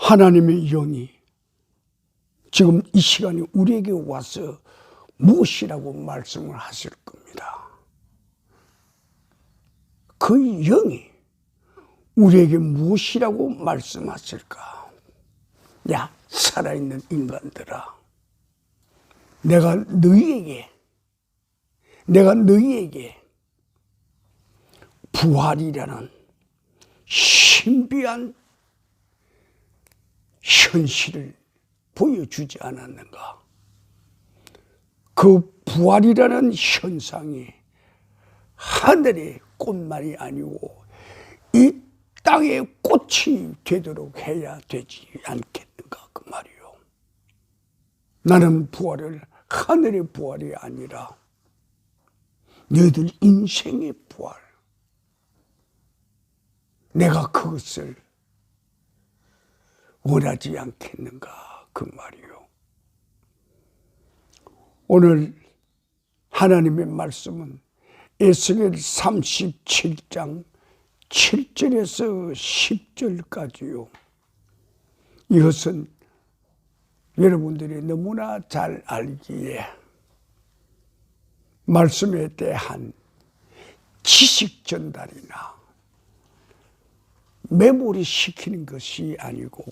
하나님의 영이 지금 이 시간에 우리에게 와서 무엇이라고 말씀을 하실 겁니다. 그 영이 우리에게 무엇이라고 말씀하실까? 야, 살아있는 인간들아, 내가 너희에게 부활이라는 신비한 현실을 보여주지 않았는가? 그 부활이라는 현상이 하늘의 꽃말이 아니고 이 땅의 꽃이 되도록 해야 되지 않겠는가 그 말이요. 나는 부활을 하늘의 부활이 아니라 너희들 인생의 부활, 내가 그것을 원하지 않겠는가 그 말이요. 오늘 하나님의 말씀은 에스겔 37장 7절에서 10절까지요. 이것은 여러분들이 너무나 잘 알기에 말씀에 대한 지식 전달이나 메모리 시키는 것이 아니고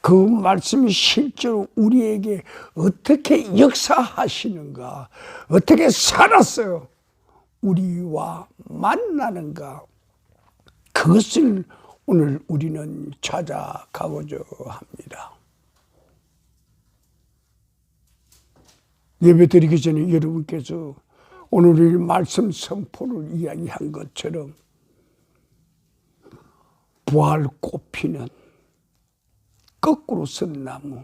그 말씀이 실제로 우리에게 어떻게 역사하시는가, 어떻게 살아서 우리와 만나는가, 그것을 오늘 우리는 찾아가고자 합니다. 예배 드리기 전에 여러분께서 오늘 이 말씀 선포를 이야기한 것처럼 부활 꽃피는 거꾸로 선 나무,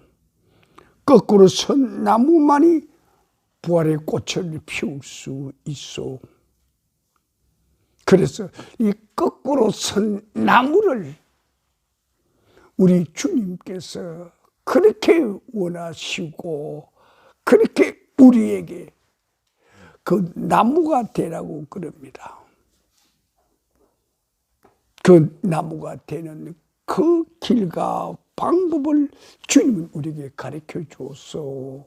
거꾸로 선 나무만이 부활의 꽃을 피울 수 있어. 그래서 이 거꾸로 선 나무를 우리 주님께서 그렇게 원하시고 그렇게 우리에게 그 나무가 되라고 그럽니다. 그 나무가 되는 그 길과 방법을 주님은 우리에게 가르쳐 줬어.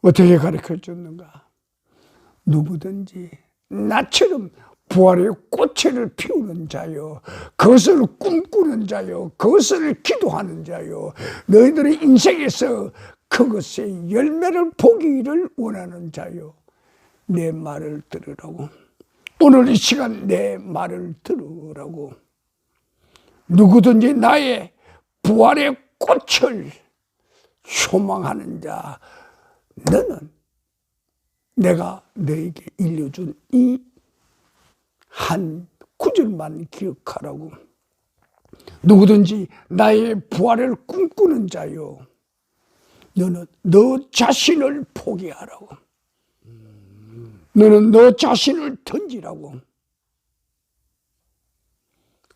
어떻게 가르쳐 줬는가? 누구든지 나처럼 부활의 꽃을 피우는 자요, 그것을 꿈꾸는 자요, 그것을 기도하는 자요, 너희들의 인생에서 그것의 열매를 보기를 원하는 자요, 내 말을 들으라고. 오늘 이 시간 내 말을 들으라고. 누구든지 나의 부활의 꽃을 소망하는 자, 너는 내가 너에게 일러준 이 한 구절만 기억하라고. 누구든지 나의 부활을 꿈꾸는 자요, 너는 너 자신을 포기하라고. 너는 너 자신을 던지라고.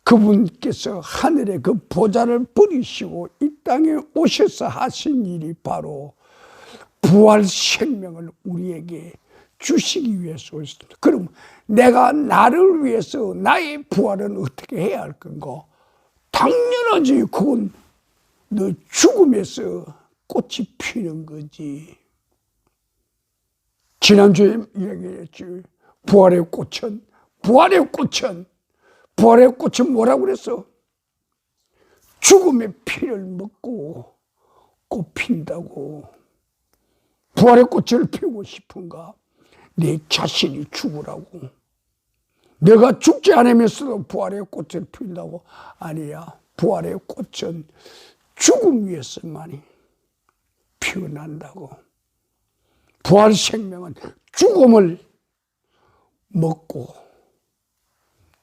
그분께서 하늘의 그 보좌를 버리시고 이 땅에 오셔서 하신 일이 바로 부활 생명을 우리에게 주시기 위해서 오셨습니다. 그럼 내가 나를 위해서 나의 부활은 어떻게 해야 할 건가? 당연하지. 그건 너 죽음에서 꽃이 피는 거지. 지난주에 이야기했지. 부활의 꽃은 뭐라고 그랬어? 죽음의 피를 먹고 꽃 핀다고. 부활의 꽃을 피우고 싶은가? 내 자신이 죽으라고. 내가 죽지 않으면서도 부활의 꽃을 피운다고? 아니야. 부활의 꽃은 죽음 위에서만이 피어난다고. 부활 생명은 죽음을 먹고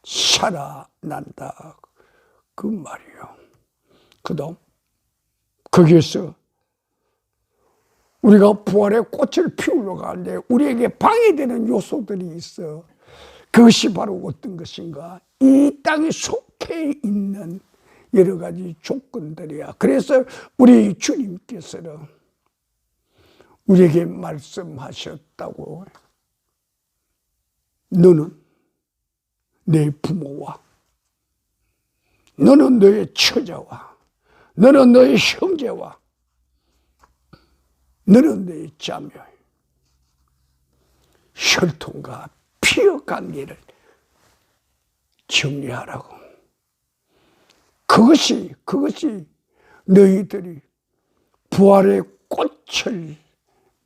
살아난다 그 말이에요. 그다음 거기에서 우리가 부활의 꽃을 피우려고 하는데 우리에게 방해되는 요소들이 있어. 그것이 바로 어떤 것인가? 이 땅에 속해 있는 여러 가지 조건들이야. 그래서 우리 주님께서는 우리에게 말씀하셨다고. 너는 내 부모와 너는 너의 처자와 너는 너의 형제와 너는 너의 자매 혈통과 피어 관계를 정리하라고. 그것이 너희들이 부활의 꽃을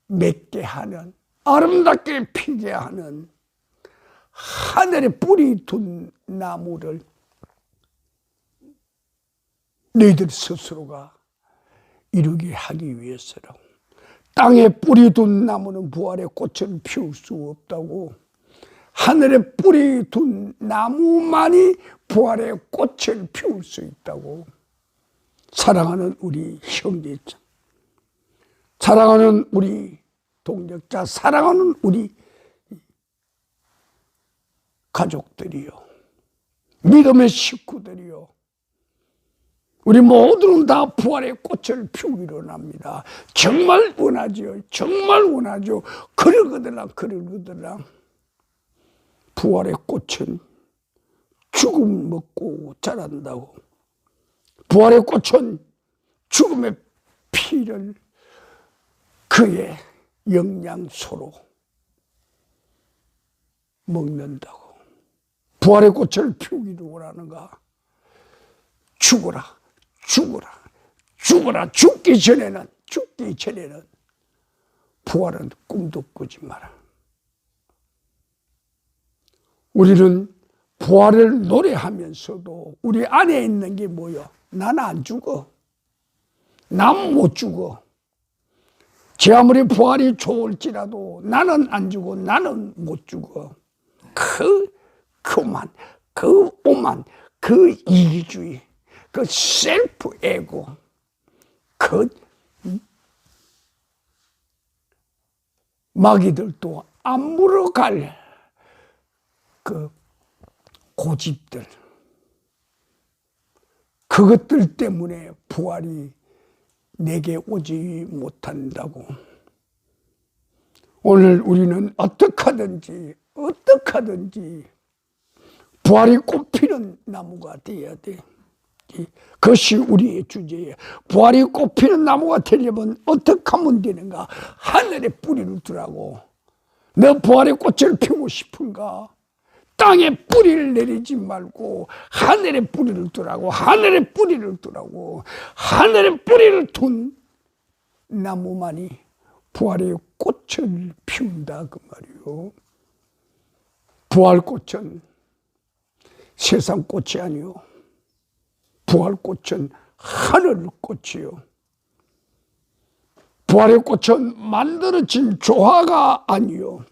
맺게 하는, 아름답게 피게 하는 하늘에 뿌리 둔 나무를 너희들 스스로가 이루게 하기 위해서라고. 땅에 뿌리 둔 나무는 부활의 꽃을 피울 수 없다고. 하늘에 뿌리 둔 나무만이 부활의 꽃을 피울 수 있다고. 사랑하는 우리 형제자, 사랑하는 우리 동력자, 사랑하는 우리 가족들이요, 믿음의 식구들이요, 우리 모두는 다 부활의 꽃을 피우기로 합니다. 정말 원하죠. 정말 원하죠. 그러거들랑 부활의 꽃은 죽음 먹고 자란다고. 부활의 꽃은 죽음의 피를 그의 영양소로 먹는다고. 부활의 꽃을 피우기를 원하는가? 죽어라, 죽어라, 죽어라. 죽기 전에는 부활은 꿈도 꾸지 마라. 우리는 부활을 노래하면서도 우리 안에 있는 게 뭐요? 나는 안 죽어. 난 못 죽어. 제 아무리 부활이 좋을지라도 나는 안 죽어. 나는 못 죽어. 그 오만, 그 이기주의, 그 셀프 에고, 그 마귀들도 안 물어갈 그 고집들, 그것들 때문에 부활이 내게 오지 못한다고. 오늘 우리는 어떻게 하든지 부활이 꽃피는 나무가 되어야 돼. 그것이 우리의 주제예요. 부활이 꽃피는 나무가 되려면 어떻게 하면 되는가? 하늘에 뿌리를 두라고. 너 부활의 꽃을 피우고 싶은가? 땅에 뿌리를 내리지 말고 하늘에 뿌리를 두라고. 하늘에 뿌리를 두라고. 하늘에 뿌리를 둔 나무만이 부활의 꽃을 피운다 그 말이요. 부활꽃은 세상 꽃이 아니요, 부활꽃은 하늘꽃이요. 부활의 꽃은 만들어진 조화가 아니요,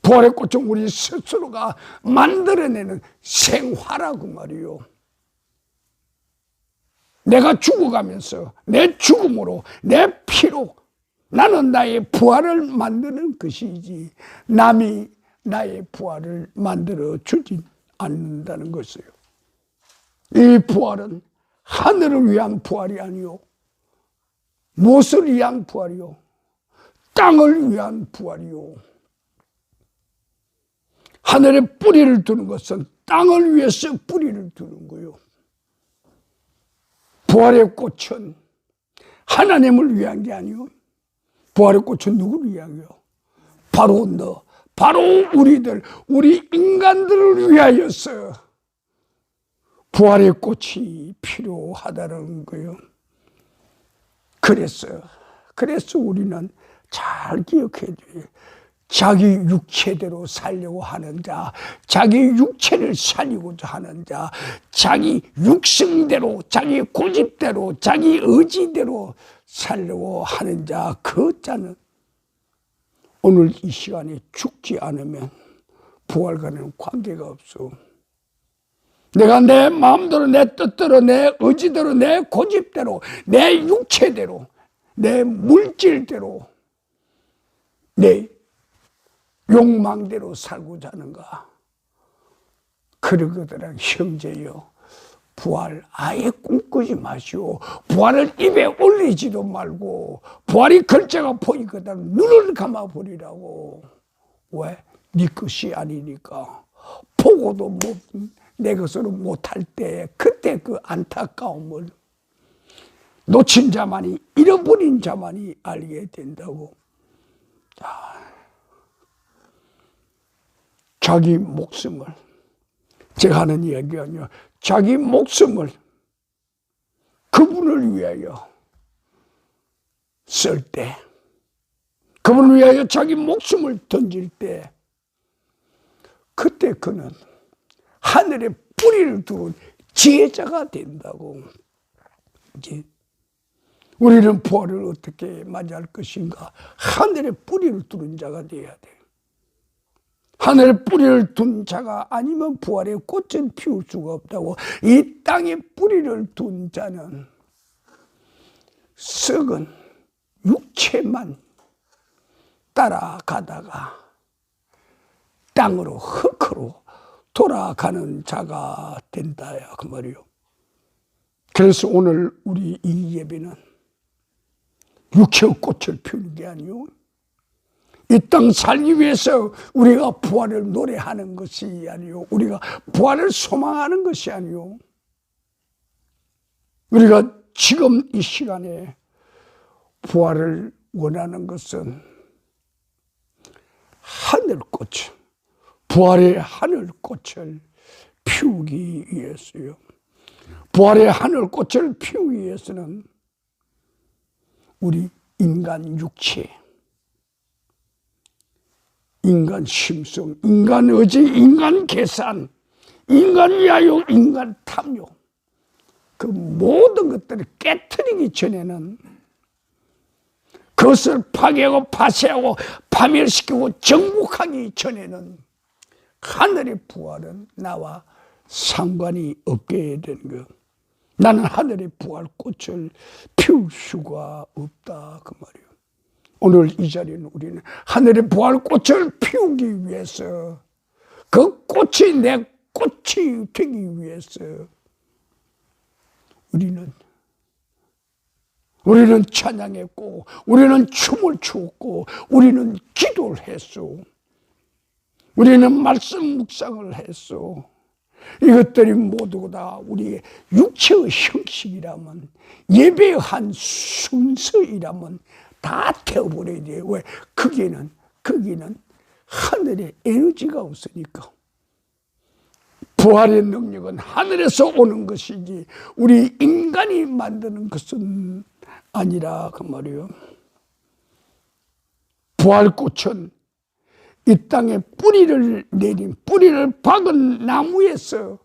부활의 꽃은 우리 스스로가 만들어내는 생화라고 말이요. 내가 죽어가면서 내 죽음으로, 내 피로 나는 나의 부활을 만드는 것이지 남이 나의 부활을 만들어 주진 않는다는 것이에요. 이 부활은 하늘을 위한 부활이 아니요, 무엇을 위한 부활이요? 땅을 위한 부활이요. 하늘에 뿌리를 두는 것은 땅을 위해서 뿌리를 두는 거요. 부활의 꽃은 하나님을 위한 게 아니요, 부활의 꽃은 누구를 위하여? 바로 너, 바로 우리들, 우리 인간들을 위하여서 부활의 꽃이 필요하다는 거예요. 그래서 우리는 잘 기억해야 돼요. 자기 육체대로 살려고 하는 자, 자기 육체를 살리고자 하는 자, 자기 육성대로, 자기 고집대로, 자기 의지대로 살려고 하는 자, 그 자는 오늘 이 시간에 죽지 않으면 부활과는 관계가 없어. 내가 내 마음대로, 내 뜻대로, 내 의지대로, 내 고집대로, 내 육체대로, 내 물질대로, 내 욕망대로 살고자 하는가? 그러거든 형제여, 부활 아예 꿈꾸지 마시오. 부활을 입에 올리지도 말고, 부활이 글자가 보이거든 눈을 감아버리라고. 왜? 네 것이 아니니까. 보고도 못 내 것으로 못할 때 그때 그 안타까움을 놓친 자만이, 잃어버린 자만이 알게 된다고. 자기 목숨을, 제가 하는 이야기가 아니라 자기 목숨을 그분을 위하여 쓸 때, 그분을 위하여 자기 목숨을 던질 때, 그때 그는 하늘에 뿌리를 두은 지혜자가 된다고. 이제 우리는 부활을 어떻게 맞이할 것인가? 하늘에 뿌리를 두는 자가 되어야 돼. 하늘에 뿌리를 둔 자가 아니면 부활의 꽃은 피울 수가 없다고. 이 땅에 뿌리를 둔 자는 썩은 육체만 따라가다가 땅으로, 흙으로 돌아가는 자가 된다야 그 말이요. 그래서 오늘 우리 이 예배는 육체의 꽃을 피우는 게 아니요, 이 땅 살기 위해서 우리가 부활을 노래하는 것이 아니요, 우리가 부활을 소망하는 것이 아니요, 우리가 지금 이 시간에 부활을 원하는 것은 하늘꽃, 부활의 하늘꽃을 피우기 위해서요. 부활의 하늘꽃을 피우기 위해서는 우리 인간 육체, 인간 심성, 인간 의지, 인간 계산, 인간 야욕, 인간 탐욕, 그 모든 것들을 깨트리기 전에는, 그것을 파괴하고 파쇄하고 파멸시키고 정복하기 전에는 하늘의 부활은 나와 상관이 없게 되는 것. 나는 하늘의 부활 꽃을 피울 수가 없다 그 말이에요. 오늘 이 자리는 우리는 하늘의 부활 꽃을 피우기 위해서, 그 꽃이 내 꽃이 되기 위해서 우리는 찬양했고, 우리는 춤을 추었고, 우리는 기도를 했소, 우리는 말씀 묵상을 했소. 이것들이 모두 다 우리의 육체의 형식이라면, 예배의 한 순서이라면 다 태워버려야 돼요. 왜? 거기는 하늘의 에너지가 없으니까. 부활의 능력은 하늘에서 오는 것이지 우리 인간이 만드는 것은 아니라 그 말이에요. 부활꽃은 이 땅에 뿌리를 내린, 뿌리를 박은 나무에서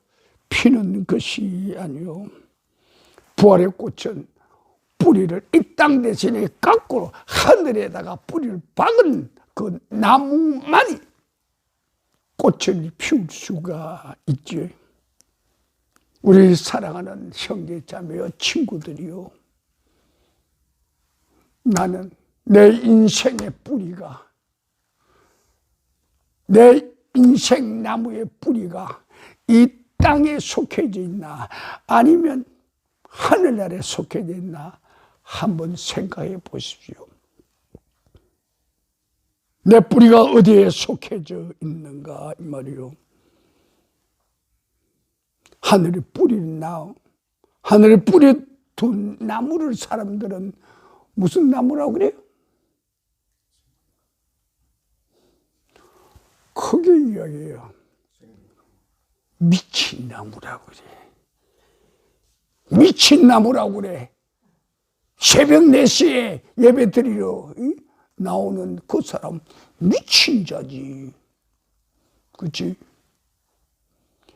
피는 것이 아니요, 부활의 꽃은 뿌리를 이 땅 대신에 거꾸로 하늘에다가 뿌리를 박은 그 나무만이 꽃을 피울 수가 있죠. 우리 사랑하는 형제 자매와 친구들이요, 나는 내 인생의 뿌리가, 내 인생 나무의 뿌리가 이 땅에 속해져 있나 아니면 하늘 아래 속해져 있나 한번 생각해 보십시오. 내 뿌리가 어디에 속해져 있는가 이 말이요. 하늘에 뿌리는 하늘에 뿌리 둔 나무를 사람들은 무슨 나무라고 그래요? 크게 이야기해요. 미친 나무라고 그래. 미친 나무라고 그래. 새벽 4시에 예배 드리러 나오는 그 사람 미친 자지. 그렇지?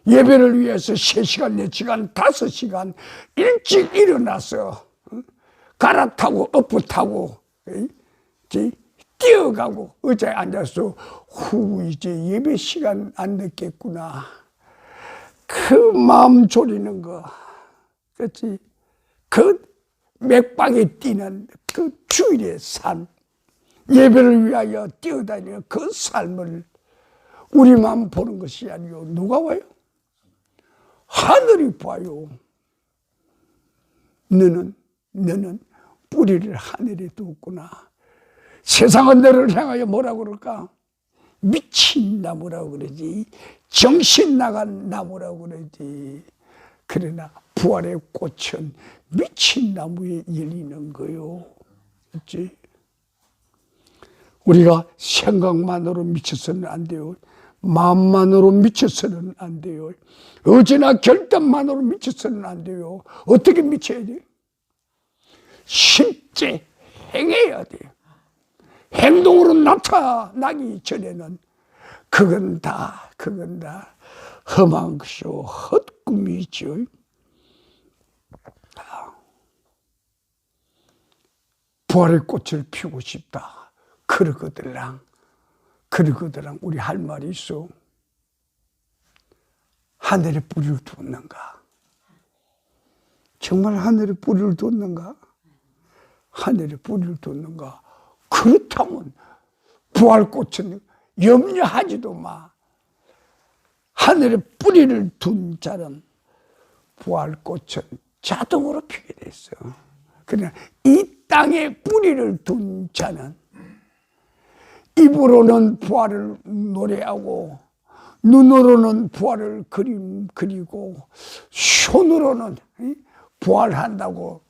예배를 위해서 3시간, 4시간, 5시간 일찍 일어나서 갈아타고 엎어타고 뛰어가고 의자에 앉아서 이제 예배 시간 안 늦겠구나, 그 마음 졸이는 거, 그렇지? 그 맥박에 뛰는 그 주일의 삶, 예배를 위하여 뛰어다니는 그 삶을 우리만 보는 것이 아니요, 누가 와요? 하늘이 봐요. 너는 뿌리를 하늘에 두었구나. 세상은 너를 향하여 뭐라고 그럴까? 미친 나무라고 그러지, 정신 나간 나무라고 그러지. 그러나 부활의 꽃은 미친 나무에 열리는 거요. 그렇지? 우리가 생각만으로 미쳐서는 안 돼요. 마음만으로 미쳐서는 안 돼요. 어제나 결단만으로 미쳐서는 안 돼요. 어떻게 미쳐야 돼요? 실제 행해야 돼요. 행동으로 나타나기 전에는 그건 다 험한 것이요, 헛꿈이죠. 부활의 꽃을 피우고 싶다. 그러거들랑 우리 할 말이 있어. 하늘에 뿌리를 뒀는가? 정말 하늘에 뿌리를 뒀는가? 하늘에 뿌리를 뒀는가? 그렇다면 부활꽃은 염려하지도 마. 하늘에 뿌리를 둔 자는 부활꽃은 자동으로 피게 됐어. 그러나 이 땅에 뿌리를 둔 자는 입으로는 부활을 노래하고 눈으로는 부활을 그리고 손으로는 부활한다고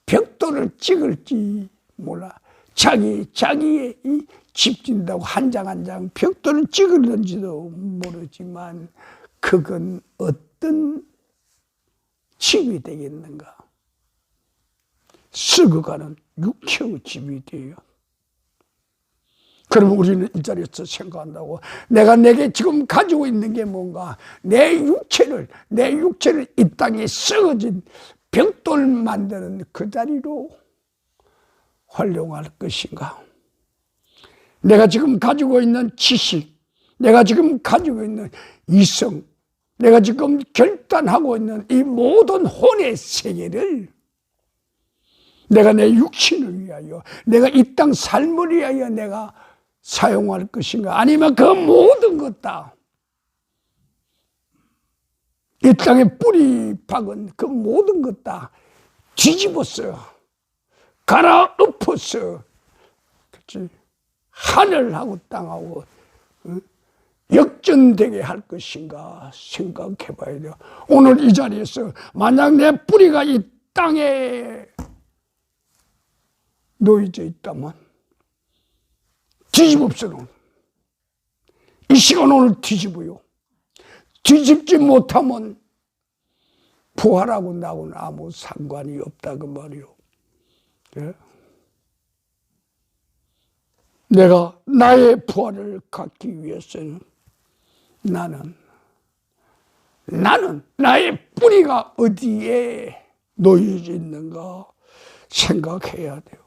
벽돌을 찍을지 몰라. 자기의 집 짓는다고 한 장 한 장 벽돌을 찍을는지도 모르지만 그건 어떤 집이 되겠는가? 썩어가는 육체의 집이 돼요. 그러면 우리는 이 자리에서 생각한다고, 내게 지금 가지고 있는 게 뭔가? 내 육체를 이 땅에 썩어진 벽돌 만드는 그 자리로 활용할 것인가? 내가 지금 가지고 있는 지식, 내가 지금 가지고 있는 이성, 내가 지금 결단하고 있는 이 모든 혼의 세계를 내가 내 육신을 위하여, 내가 이 땅 삶을 위하여 내가 사용할 것인가? 아니면 그 모든 것 다, 이 땅에 뿌리 박은 그 모든 것 다 뒤집었어요. 갈아엎었어. 그치? 하늘하고 땅하고 역전되게 할 것인가 생각해 봐야 돼요. 오늘 이 자리에서 만약 내 뿌리가 이 땅에 놓여져 있다면 뒤집읍시다. 이 시간 오늘 뒤집어요. 뒤집지 못하면 부활하고 나하고는 아무 상관이 없다 그 말이요. 네? 내가 나의 부활을 갖기 위해서는 나는 나의 뿌리가 어디에 놓여져 있는가 생각해야 돼요.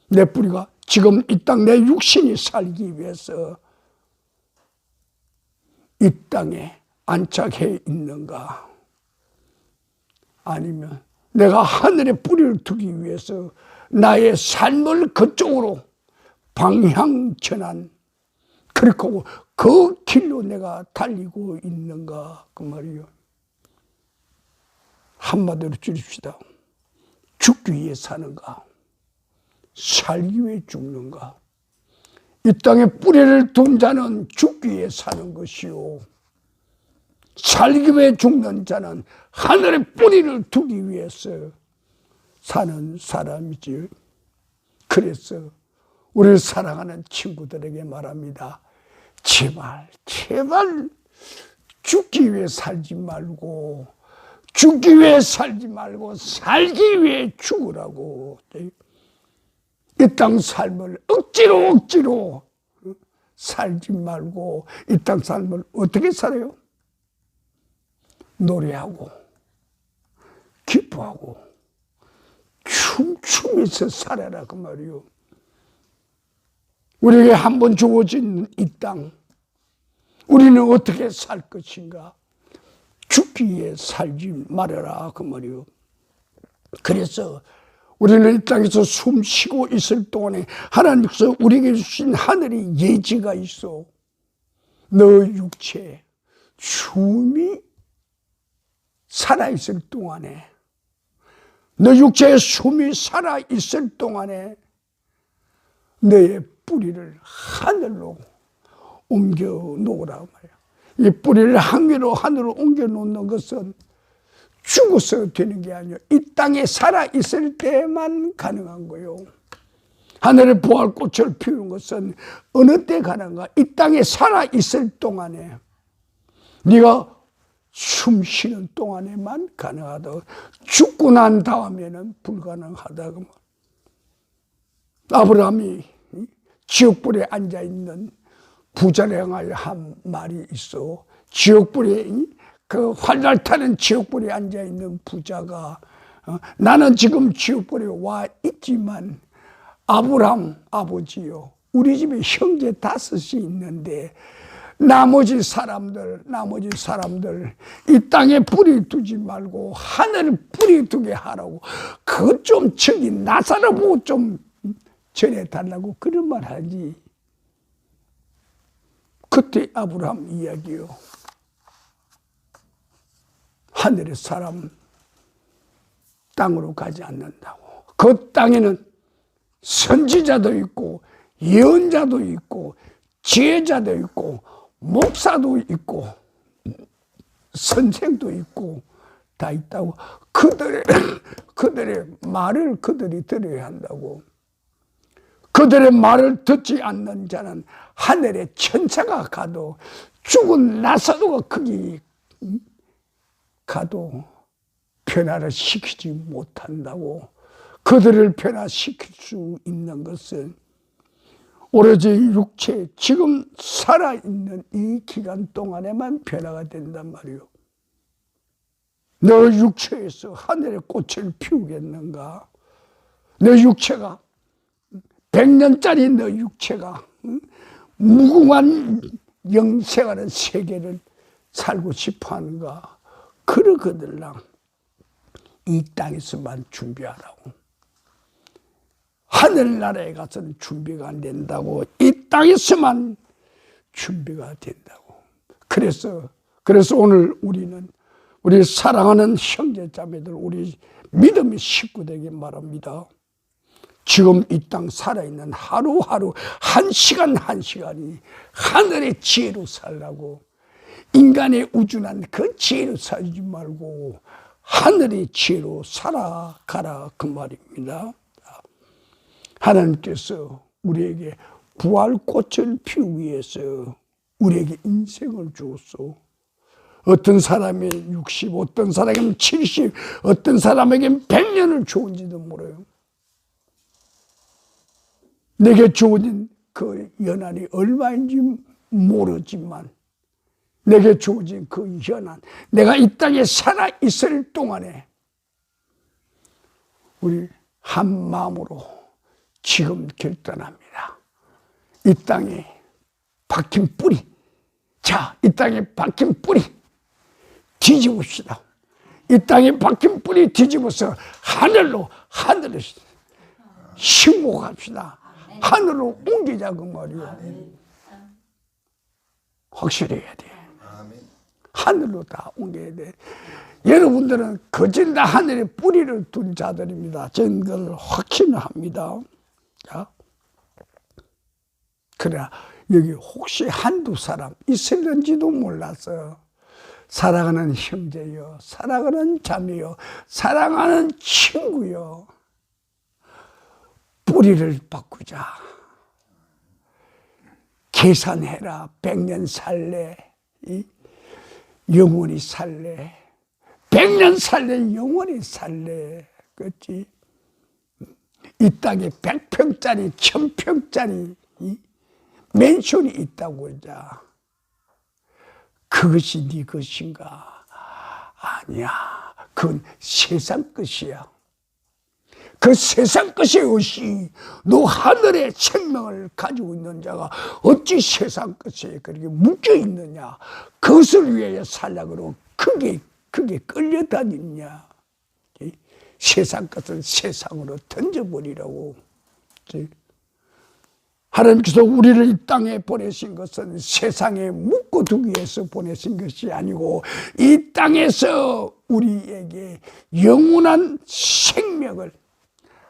내 뿌리가 지금 이 땅 내 육신이 살기 위해서 이 땅에 안착해 있는가? 아니면 내가 하늘에 뿌리를 두기 위해서 나의 삶을 그쪽으로 방향 전환, 그렇게 하고 그 길로 내가 달리고 있는가 그 말이에요. 한마디로 줄입시다. 죽기 위해 사는가? 살기 위해 죽는가? 이 땅에 뿌리를 둔 자는 죽기 위해 사는 것이요, 살기 위해 죽는 자는 하늘에 뿌리를 두기 위해서 사는 사람이지. 그래서 우리를 사랑하는 친구들에게 말합니다. 제발 죽기 위해 살지 말고 살기 위해 죽으라고. 이 땅 삶을 억지로 살지 말고 이 땅 삶을 어떻게 살아요? 노래하고 기뻐하고 춤추면서 살아라 그 말이요. 우리에게 한 번 주어진 이 땅, 우리는 어떻게 살 것인가? 죽기 위해 살지 말아라 그 말이요. 그래서 우리는 이 땅에서 숨 쉬고 있을 동안에 하나님께서 우리에게 주신 하늘의 예지가 있어. 너 육체에 숨이 살아있을 동안에, 너 육체에 숨이 살아있을 동안에 너의 뿌리를 하늘로 옮겨 놓으라 말이야. 이 뿌리를 한 개로 하늘로 옮겨 놓는 것은 죽어서 되는 게 아니에요. 이 땅에 살아 있을 때만 가능한 거예요. 하늘의 부활꽃을 피우는 것은 어느 때 가능한가? 이 땅에 살아 있을 동안에, 네가 숨 쉬는 동안에만 가능하다. 죽고 난 다음에는 불가능하다. 아브라함이 지옥불에 앉아있는 부자를 향하여 한 말이 있어. 지옥불에, 그 활날 타는 지옥불에 앉아있는 부자가, 나는 지금 지옥불에 와 있지만 아브라함 아버지요, 우리 집에 형제 5이 있는데 나머지 사람들 이 땅에 뿌리 두지 말고 하늘에 뿌리 두게 하라고, 그것 좀 저기 나사로 보고 좀 전해달라고 그런 말 하지. 그때 아브라함 이야기요, 하늘의 사람 땅으로 가지 않는다고. 그 땅에는 선지자도 있고 예언자도 있고 지혜자도 있고 목사도 있고 선생도 있고 다 있다고. 그들의 말을 그들이 들어야 한다고. 그들의 말을 듣지 않는 자는 하늘의 천사가 가도, 죽은 나사로가 거기 가도 변화를 시키지 못한다고. 그들을 변화시킬 수 있는 것은 오로지 육체, 지금 살아있는 이 기간 동안에만 변화가 된단 말이요. 너 육체에서 하늘의 꽃을 피우겠는가? 너 육체가 100년짜리 너 육체가 무궁한 영생하는 세계를 살고 싶어 하는가? 그러거들랑 이 땅에서만 준비하라고. 하늘나라에 가서는 준비가 안 된다고. 이 땅에서만 준비가 된다고. 그래서 오늘 우리는 우리 사랑하는 형제자매들, 우리 믿음의 식구들에게 말합니다. 지금 이 땅 살아있는 하루하루, 한 시간 한 시간이 하늘의 지혜로 살라고. 인간의 우준한 그 지혜로 살지 말고 하늘의 지혜로 살아가라, 그 말입니다. 하나님께서 우리에게 부활꽃을 피우기 위해서 우리에게 인생을 주었어. 어떤 사람이 60, 어떤 사람에게는 70, 어떤 사람에게는 100년을 주었는지도 몰라요. 내게 주어진 그 연한이 얼마인지 모르지만, 내게 주어진 그 연한, 내가 이 땅에 살아있을 동안에 우리 한 마음으로 지금 결단합니다. 이 땅에 박힌 뿌리, 자, 이 땅에 박힌 뿌리 뒤집읍시다. 이 땅에 박힌 뿌리 뒤집어서 하늘로 심고갑시다. 하늘로 옮기자, 그 말이요. 확실히 해야 돼. 하늘로 다 옮겨야 돼. 여러분들은 거진 다 하늘에 뿌리를 둔 자들입니다. 저는 그걸 확신합니다. 자, 그래, 여기 혹시 한두 사람 있을는지도 몰라서, 사랑하는 형제요, 사랑하는 자매요, 사랑하는 친구요, 뿌리를 바꾸자. 계산해라. 100년 살래, 영원히 살래. 100년 살래, 영원히 살래. 그렇지? 이 땅에 100평짜리, 1000평짜리 맨션이 있다고 하자. 그것이 네 것인가? 아니야. 그건 세상 것이야. 그 세상 것이 없이 너 하늘의 생명을 가지고 있는 자가 어찌 세상 것에 그렇게 묶여 있느냐? 그것을 위하여 살려고 그게 끌려다니냐? 세상 것은 세상으로 던져버리라고. 하나님께서 우리를 이 땅에 보내신 것은 세상에 묶어두기 위해서 보내신 것이 아니고, 이 땅에서 우리에게 영원한 생명을,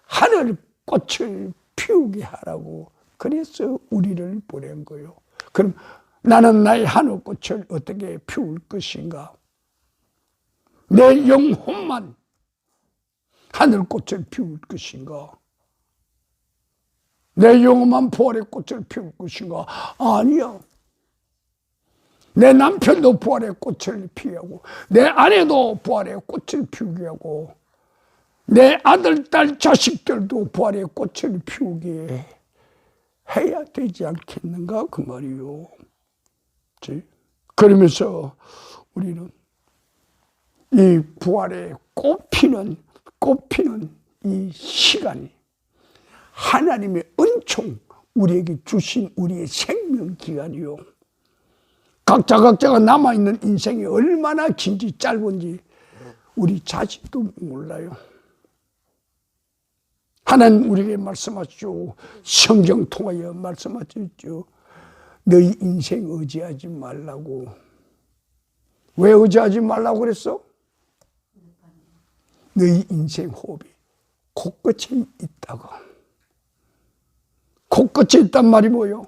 하늘 꽃을 피우게 하라고. 그래서 우리를 보낸 거예요. 그럼 나는 나의 하늘꽃을 어떻게 피울 것인가? 내 영혼만 하늘꽃을 피울 것인가? 내 영혼만 부활의 꽃을 피울 것인가? 아니야. 내 남편도 부활의 꽃을 피우고, 내 아내도 부활의 꽃을 피우게 하고, 내 아들, 딸, 자식들도 부활의 꽃을 피우게 해야 되지 않겠는가? 그 말이요. 그러면서 우리는 이 부활의 꽃피는 이 시간이 하나님의 은총, 우리에게 주신 우리의 생명 기간이요. 각자가 남아있는 인생이 얼마나 긴지 짧은지 우리 자식도 몰라요. 하나님 우리에게 말씀하시죠. 성경 통하여 말씀하셨죠. 너희 인생 의지하지 말라고. 왜 의지하지 말라고 그랬어? 너희 인생 호흡이 코끝에 있다고. 코끝에 있단 말이 뭐요?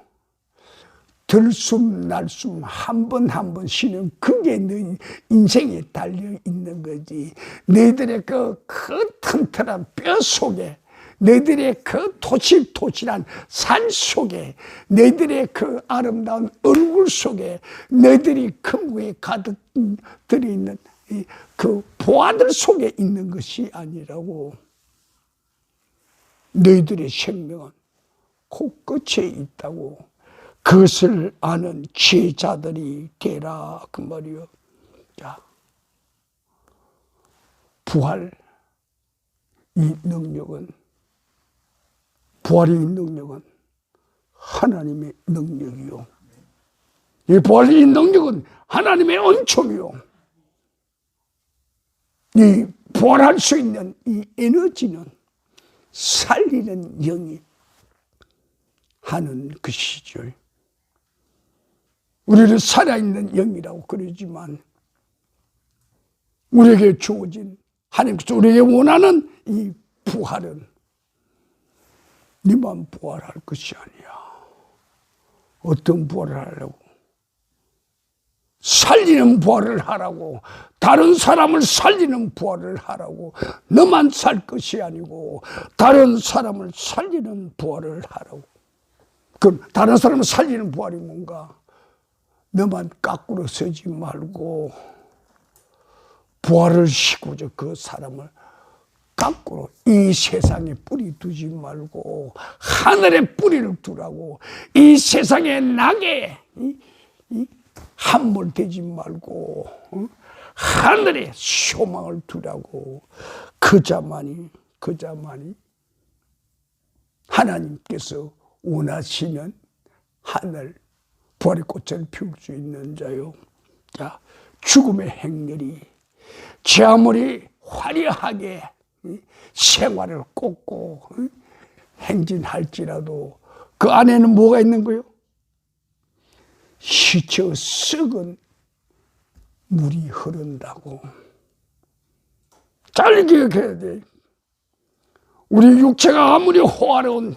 들숨 날숨 한 번 한 번 쉬는 그게 너희 인생에 달려있는 거지. 너희들의 그 튼튼한 뼈 속에, 너희들의 그 토실토실한 산 속에, 너희들의 그 아름다운 얼굴 속에, 너희들이 금고에 가득 들어있는 그 보아들 속에 있는 것이 아니라고. 너희들의 생명은 코끝에 있다고. 그것을 아는 지혜자들이 되라 그 말이요. 자, 부활 이 능력은, 부활의 능력은 하나님의 능력이요. 이 부활의 능력은 하나님의 은총이요. 이 부활할 수 있는 이 에너지는 살리는 영이 하는 것이죠. 우리를 살아있는 영이라고 그러지만 우리에게 주어진, 하나님께서 우리에게 원하는 이 부활은 네만 부활할 것이 아니야. 어떤 부활을 하려고? 살리는 부활을 하라고. 다른 사람을 살리는 부활을 하라고. 너만 살 것이 아니고 다른 사람을 살리는 부활을 하라고. 그럼 다른 사람을 살리는 부활이 뭔가? 너만 까꾸로 서지 말고 부활을 시고저 그 사람을 까꾸로 이 세상에 뿌리 두지 말고 하늘에 뿌리를 두라고. 이 세상의 낙에 함몰되지 말고 하늘에 소망을 두라고. 그자만이 하나님께서 원하시는 하늘 부활의 꽃을 피울 수 있는 자요. 자, 죽음의 행렬이 제 아무리 화려하게 생활을 꽂고 행진할지라도 그 안에는 뭐가 있는 거요? 시쳐 썩은 물이 흐른다고. 잘 기억해야 돼. 우리 육체가 아무리 호화로운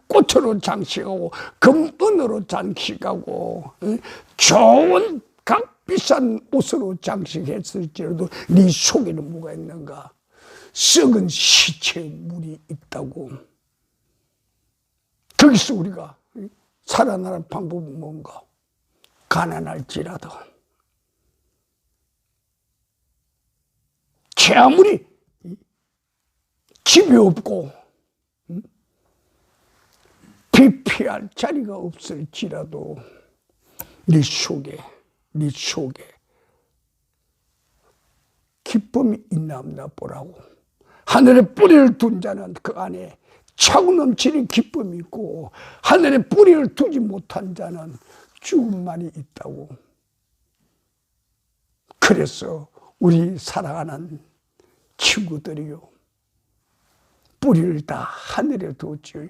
꽃으로 장식하고 금은으로 장식하고 좋은 값비싼 옷으로 장식했을지라도 네 속에는 뭐가 있는가? 썩은 시체의 물이 있다고. 거기서 우리가 살아나는 방법은 뭔가? 가난할지라도 제 아무리 집이 없고 피할 자리가 없을지라도 네 속에 기쁨이 있나 없나 보라고. 하늘에 뿌리를 둔 자는 그 안에 차고 넘치는 기쁨이 있고 하늘에 뿌리를 두지 못한 자는 죽음만이 있다고. 그래서 우리 사랑하는 친구들이요, 뿌리를 다 하늘에 두었죠.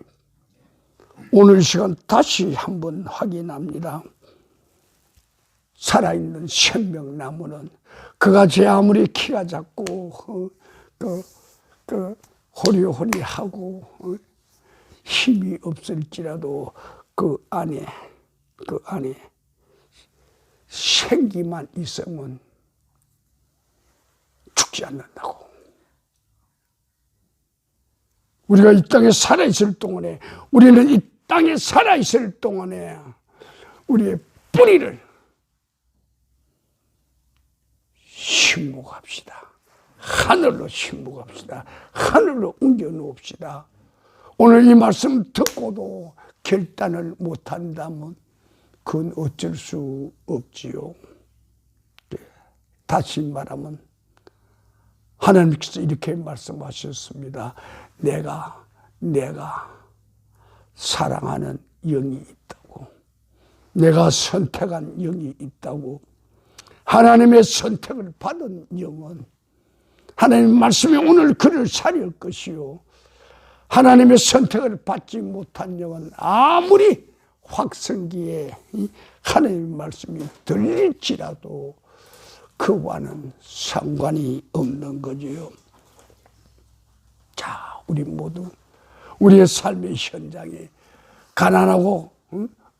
오늘 시간 다시 한번 확인합니다. 살아있는 생명나무는 그가 제 아무리 키가 작고 호리호리하고 힘이 없을지라도 그 안에 생기만 있으면 죽지 않는다고. 우리가 이 땅에 살아있을 동안에, 우리는 이 땅에 살아있을 동안에 우리의 뿌리를 심목합시다. 하늘로 심목합시다. 하늘로 옮겨 놓읍시다. 오늘 이 말씀 듣고도 결단을 못한다면 그건 어쩔 수 없지요. 다시 말하면 하나님께서 이렇게 말씀하셨습니다. 내가 사랑하는 영이 있다고. 내가 선택한 영이 있다고. 하나님의 선택을 받은 영은 하나님 말씀이 오늘 그를 살릴 것이요. 하나님의 선택을 받지 못한 영은 아무리 확성기에 하나님의 말씀이 들릴지라도 그와는 상관이 없는 거지요. 자, 우리 모두 우리의 삶의 현장에 가난하고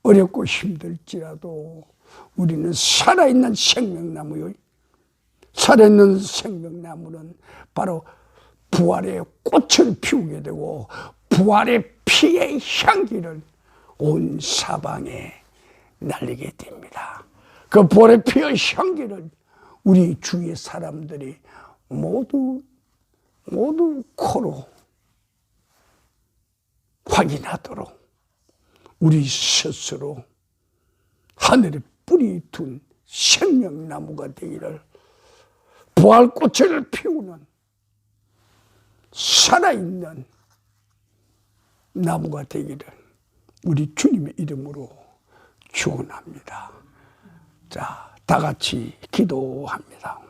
어렵고 힘들지라도 우리는 살아있는 생명나무요. 살아있는 생명나무는 바로 부활의 꽃을 피우게 되고 부활의 피의 향기를 온 사방에 날리게 됩니다. 그 부활의 피의 향기를 우리 주위의 사람들이 모두 코로 확인하도록 우리 스스로 하늘에 뿌리 둔 생명나무가 되기를, 부활꽃을 피우는 살아있는 나무가 되기를 우리 주님의 이름으로 축원합니다. 자, 다 같이 기도합니다.